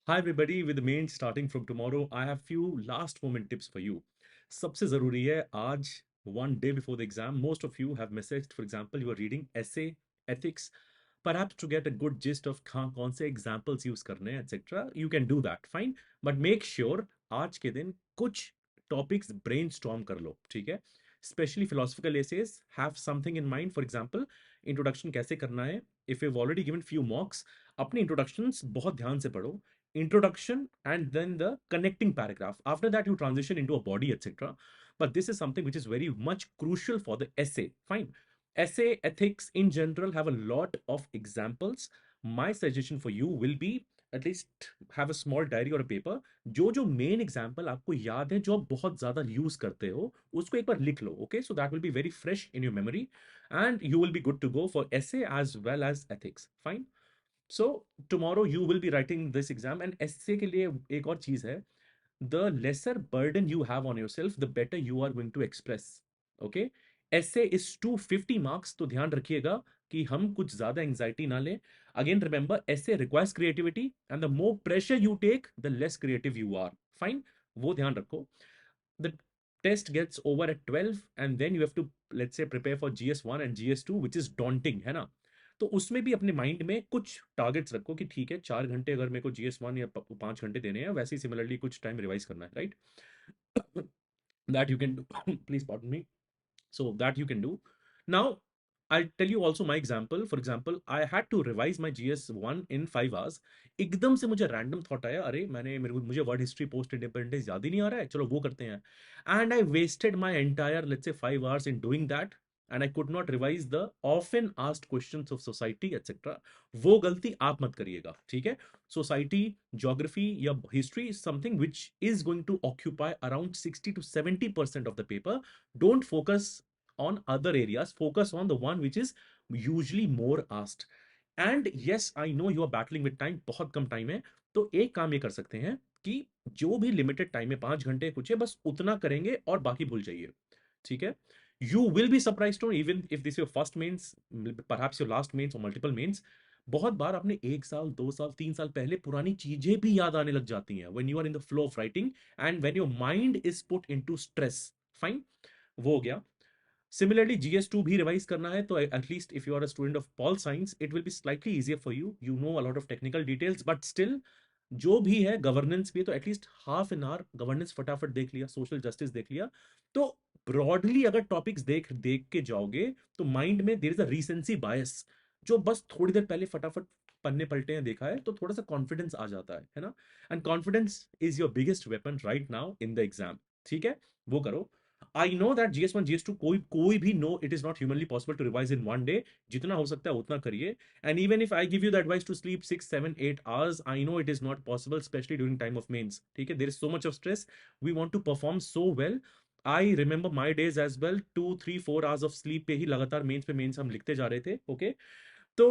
Hi everybody, with the main starting from tomorrow, I have few last moment tips for you. सबसे जरूरी है आज one day before the exam, most of you have messaged, for example, you are reading essay, ethics, perhaps to get a good gist of कौन से examples use करने हैं, etc. You can do that, fine. But make sure आज के दिन कुछ topics brainstorm कर लो, ठीक है? Especially philosophical essays, have something in mind. For example, introduction कैसे करना है? If you've already given few mocks, अपने introductions बहुत ध्यान से पढ़ो. Introduction and then the connecting paragraph. After that, you transition into a body, etc. But this is something which is very much crucial for the essay. Fine. Essay ethics in general have a lot of examples. My suggestion for you will be at least have a small diary or a paper. जो main example आपको याद है जो आप बहुत ज़्यादा use करते हो उसको एक बार लिख लो. Okay, so that will be very fresh in your memory and you will be good to go for essay as well as ethics. Fine. So tomorrow you will be writing this exam and essay के लिए एक और चीज है, the lesser burden you have on yourself the better you are going to express. Okay, essay is 250 marks, तो ध्यान रखिएगा कि हम कुछ ज्यादा एंजाइटी ना लें. Again remember, essay requires creativity and the more pressure you take the less creative you are. Fine, वो ध्यान रखो. The test gets over at 12 and then you have to, let's say, prepare for GS1 and GS2, which is daunting, है ना? तो उसमें भी अपने mind में कुछ टारगेट्स रखो कि ठीक है 4 घंटे अगर मेरे को GS1 या 5 घंटे देने हैं, वैसे ही सिमिलरली कुछ टाइम रिवाइज करना है, right? That you can do. Please pardon me. So that you can do. Now, I'll tell you also my example. For example, I had to revise my GS1 in 5 hours. एकदम से मुझे random thought आया, अरे मुझे word history post independence याद ही नहीं आ रहा है, चलो वो करते हैं. And I wasted my entire let's say 5 hours in doing that. And I could not revise the often asked questions of society etcetera. वो गलती आप मत करिएगा, ठीक है? सोसाइटी, ज्योग्राफी या history is something which is going to occupy around 60 to 70% of the paper. Don't focus on other areas, focus on the one which is usually more asked. And yes, I know you are battling with time, बहुत कम time है. तो एक काम ये कर सकते हैं कि जो भी लिमिटेड टाइम है 5 घंटे कुछ है, बस उतना करेंगे और बाकी भूल जाइए, ठीक है? You will be surprised to know, even if this is your first mains, perhaps your last mains or multiple mains, बहुत बार आपने 1 साल 2 साल 3 साल पहले पुरानी चीजें भी याद आने लग जाती हैं when you are in the flow of writing and when your mind is put into stress. Fine, वो हो गया. Similarly, GS2 भी रिवाइज करना है तो at least if you are a student of Pol Science, it will be slightly easier for you. You know a lot of technical details, but still जो भी है गवर्नेंस भी है, तो at least half an hour governance फटाफट देख लिया, social justice देख लिया. तो ब्रॉडली अगर टॉपिक्स देख देख के जाओगे तो माइंड में देयर इज अ रीसेंसी बायस. जो बस थोड़ी देर पहले फटाफट पन्ने पलटे हैं देखा है तो थोड़ा सा कॉन्फिडेंस आ जाता है ना? And confidence is your biggest weapon right now in the exam. ठीक है, वो करो. I know that GS1 GS2 कोई कोई भी no it is not humanly possible to revise in one day. जितना हो सकता है उतना करिए. And even if I give you the advice to sleep 6, 7, 8 hours, I know it is not possible, especially during time of mains. Okay, there is so much of stress. We want to perform so well. I remember my days as well. 2, 3, 4 hours of sleep पे ही लगातार mains पे mains हम लिखते जा रहे थे. Okay, तो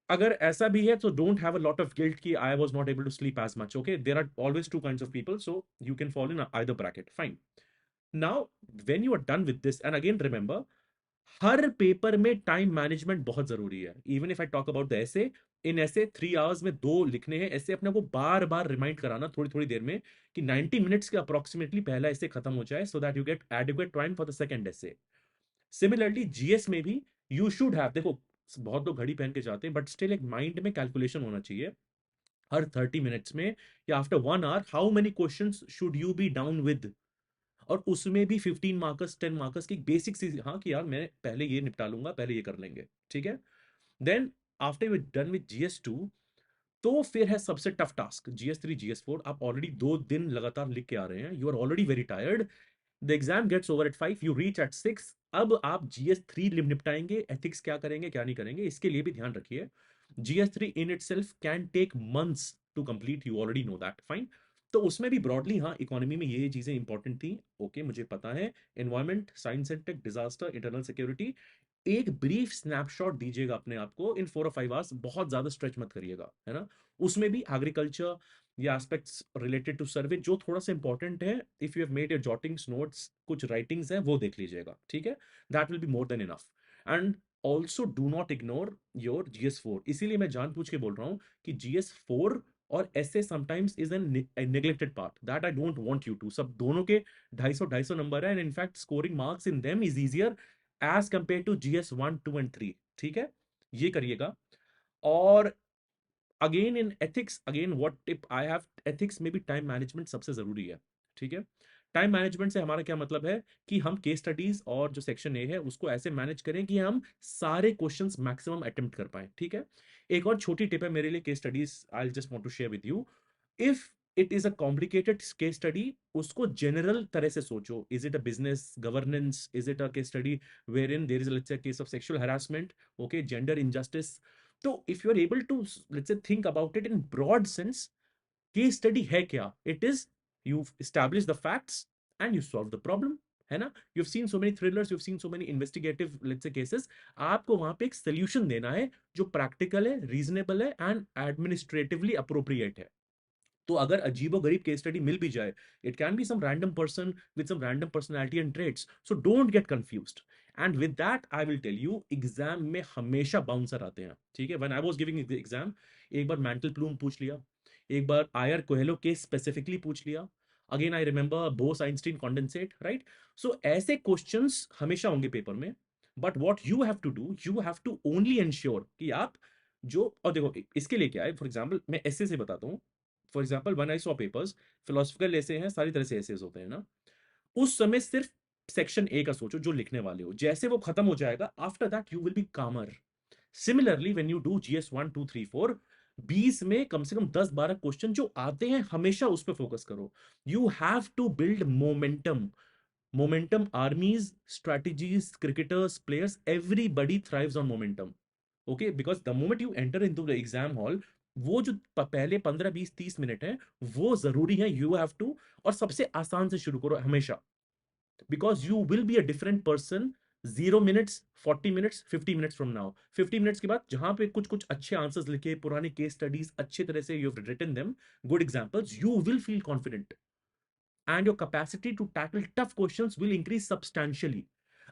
अगर ऐसा भी है तो don't have a lot of guilt कि I was not able to sleep as much. Okay, there are always two kinds of people, so you can follow in either bracket. Fine. Now when you are done with this, and again remember, हर paper में time management बहुत जरूरी है. Even if I talk about the ऐसे, इन ऐसे 3 hours में दो लिखने हैं. ऐसे अपने को बार बार रिमाइंड कराना थोड़ी थोड़ी देर में कि 90 मिनट्स के अप्रोक्सीमेटली पहला ऐसे खत्म हो जाए, so that you get adequate time for the second ऐसे. सिमिलरली जीएस में भी यू शुड हैव, देखो बहुत लोग घड़ी पहन के जाते हैं, बट स्टिल एक माइंड में कैलकुलेशन होना चाहिए. हर 30 मिनट्स में या after 1 hour how many question should you be down with. और उसमें भी 15 मार्कर्स 10 मार्कर्स की बेसिक सी, हाँ कि यार मैं पहले ये निपटा लूंगा, पहले ये कर लेंगे, ठीक है? Then after you done with GS2, तो फिर है सबसे टफ टास्क GS3 GS4. आप ऑलरेडी 2 दिन लगातार लिख के आ रहे हैं, you are already very tired. The exam gets over at 5, you reach at 6. अब आप GS3 निपटाएंगे, एथिक्स क्या करेंगे क्या नहीं करेंगे इसके लिए भी ध्यान रखिए. GS3 in itself can take months to complete, you already know that. Fine. तो उसमें भी ब्रॉडली हाँ इकोनॉमी में ये चीजें इंपॉर्टेंट थी. ओके, मुझे पता है. Environment, science and tech, disaster, internal security. एक ब्रीफ स्नैपशॉट दीजिएगा अपने आप को इन 4 और 5 आवर्स, बहुत ज्यादा स्ट्रेच मत करिएगा, है ना? उसमें भी एग्रीकल्चर या एस्पेक्ट्स रिलेटेड टू सर्वे जो थोड़ा सा इंपॉर्टेंट है, if you have made your jottings notes, कुछ राइटिंग्स है वो देख लीजिएगा, ठीक है? That will be more than enough. And also do not ignore your GS4. इसीलिए मैं जानबूझ के बोल रहा हूँ कि GS4 और ऐसे sometimes is an neglected part that I don't want you to. सब दोनों के 250 नंबर है, and in fact scoring marks in them is easier as compare to GS 1, 2 and 3। ठीक है, ये करिएगा। और again in ethics, again what tip I have, ethics में भी टाइम मैनेजमेंट सबसे जरूरी है। ठीक है, टाइम मैनेजमेंट से हमारा क्या मतलब है कि हम केस स्टडीज और जो सेक्शन ए है उसको ऐसे मैनेज करें कि हम सारे क्वेश्चंस मैक्सिमम अटेम्प्ट कर पाए। ठीक है, एक और छोटी टिप है मेरे लिए case studies, I just want to share with you. If it is a complicated case study, उसको जनरल तरह से सोचो। Is it a business governance, is it a case study wherein there is let's say case of sexual harassment, okay, gender injustice. तो if you are able to let's say think about it in broad sense, case study है क्या? It is you establish the facts and you solve the problem, है ना? You have seen so many thrillers, you have seen so many investigative let's say cases. आपको वहां पे एक solution देना है जो प्रैक्टिकल है, रीजनेबल है एंड एडमिनिस्ट्रेटिवली अप्रोप्रिएट है। तो अगर अजीबो गरीब केस स्टडी मिल भी जाए, it can be some random person with some random personality and traits, so don't get confused. And with that I will tell you, exam में हमेशा बाउंसर आते हैं। ठीक है, when I was giving exam, एक बार मेंटल प्लूम पूछ लिया, एक बार आयर कोहेलो केस स्पेसिफिकली पूछ लिया, again I remember Bose Einstein condensate, right? So ऐसे क्वेश्चंस हमेशा होंगे पेपर में। But what you have to do, you have to only ensure कि आप जो, और देखो इसके लिए क्या है, फॉर एग्जाम्पल मैं ऐसे से बताता हूँ। For example one I saw papers, philosophical ऐसे हैं, सारी तरह से ऐसे होते हैं ना, उस समय सिर्फ सेक्शन ए का सोचो जो लिखने वाले हो, जैसे वो खत्म हो जाएगा after that you will be calmer. Similarly when you do GS 1, 2, 3, 4, 20 में कम से कम 10-12 क्वेश्चन जो आते हैं हमेशा उस पर फोकस करो। You have to build momentum. Momentum, armies, strategies, cricketers, players, everybody thrives on momentum. Okay, because the moment you enter into the exam hall, वो जो पहले 15, 20, 30 मिनट है वो जरूरी है, यू हैव टू। और सबसे आसान से शुरू करो हमेशा, because you will be a different person 0 minutes, 40 minutes, 50 minutes from now. 50 minutes के बाद जहां पे कुछ कुछ अच्छे आंसर्स लिखे, पुराने केस स्टडीज अच्छे तरह से you have written them, good examples, you will feel confident and your capacity to tackle tough questions will increase substantially.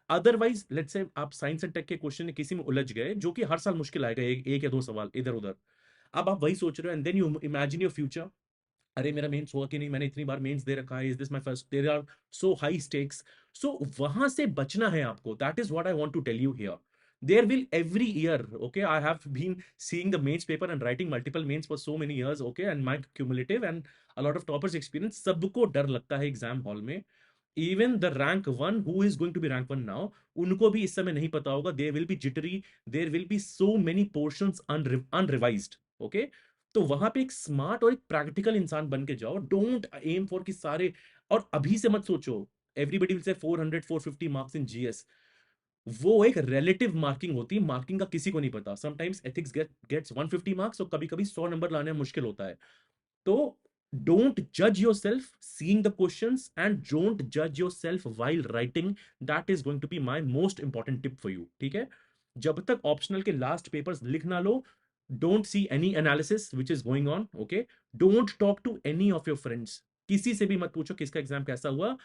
Otherwise let's say आप साइंस एंड टेक के क्वेश्चन किसी में उलझ गए, जो कि हर साल मुश्किल आएगा, एक या दो सवाल इधर उधर, अब आप वही सोच रहे हो, and then you imagine your future, अरे मेरा मेंस हुआ कि नहीं, मैंने इतनी बार मेंस दे रखा है, is this my first, there are so high stakes. So वहां से बचना है आपको, that is what I want to tell you here. There will every year, okay, I have been seeing the mains paper and writing multiple mains for so many years, okay, and my cumulative and a lot of toppers experience, सबको डर लगता है exam hall में। Even the rank one who is going to be rank one now, उनको भी इस समय नहीं पता होगा, they will be jittery, there will be so many portions unrevised, okay. तो वहां पे एक स्मार्ट और एक प्रैक्टिकल इंसान बन के जाओ, डोंट एम फॉर कि सारे, और अभी से मत सोचो everybody will say 400 450 marks in GS. वो एक रिलेटिव मार्किंग होती है, मार्किंग का किसी को नहीं पता। समटाइम्स एथिक्स गेट्स 150 मार्क्स और कभी कभी 100 नंबर लाने में मुश्किल होता है। तो don't judge yourself seeing the questions, and don't judge yourself while writing. That is going to be my most important tip for you. ठीक है, जब तक ऑप्शनल के लास्ट पेपर्स लिख ना लो, don't see any analysis which is going on, okay. Don't talk to any of your friends, किसी से भी मत पूछो किसका एग्जाम कैसा हुआ।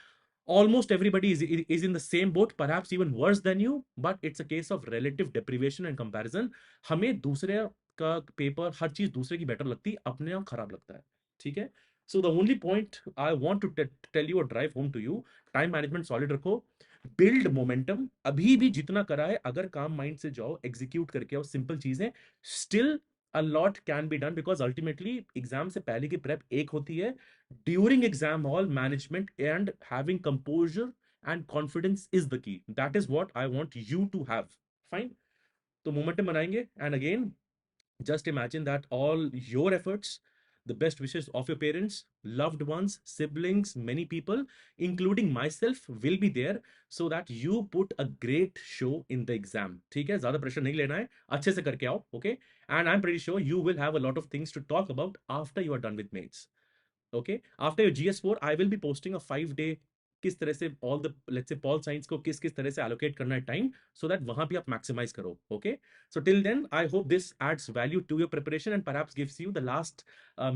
Almost everybody is in the same boat, perhaps even worse than you, but it's a case of relative deprivation and comparison. हमें दूसरे का पेपर, हर चीज दूसरे की बेटर लगती है, अपने आप खराब लगता है। ठीक है, so the only point I want to tell you और drive home to you, time management solid रखो, बिल्ड मोमेंटम। अभी भी जितना करा है, अगर काम माइंड से जाओ, एग्जीक्यूट करके आओ सिंपल चीजें, still a lot can be done, because ultimately exam से पहले की प्रेप एक होती है, during exam hall management and having composure and confidence is the key. That is what I want you to have. Fine, तो momentum बनाएंगे, and again just imagine that all your efforts, the best wishes of your parents, loved ones, siblings, many people, including myself, will be there, so that you put a great show in the exam. ठीक है, ज्यादा pressure नहीं लेना है, अच्छे से करके आओ, okay? And I'm pretty sure you will have a lot of things to talk about after you are done with mates. Okay, after your GS4 I will be posting a 5 day, किस तरह से all the let's say pol science को किस किस तरह से allocate करना है टाइम, सो दैट वहां भी आप मैक्सिमाइज करो। Okay, so till then I hope this adds value to your preparation and perhaps gives you the last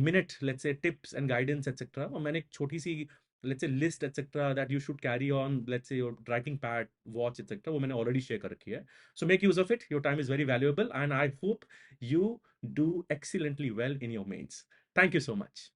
minute let's say tips and guidance etcetera. और मैंने एक छोटी सी let's say list etcetera that you should carry on, let's say your writing pad, watch etcetera, वो मैंने already share कर रखी है। So make use of it, your time is very valuable and I hope you do excellently well in your mains. Thank you so much.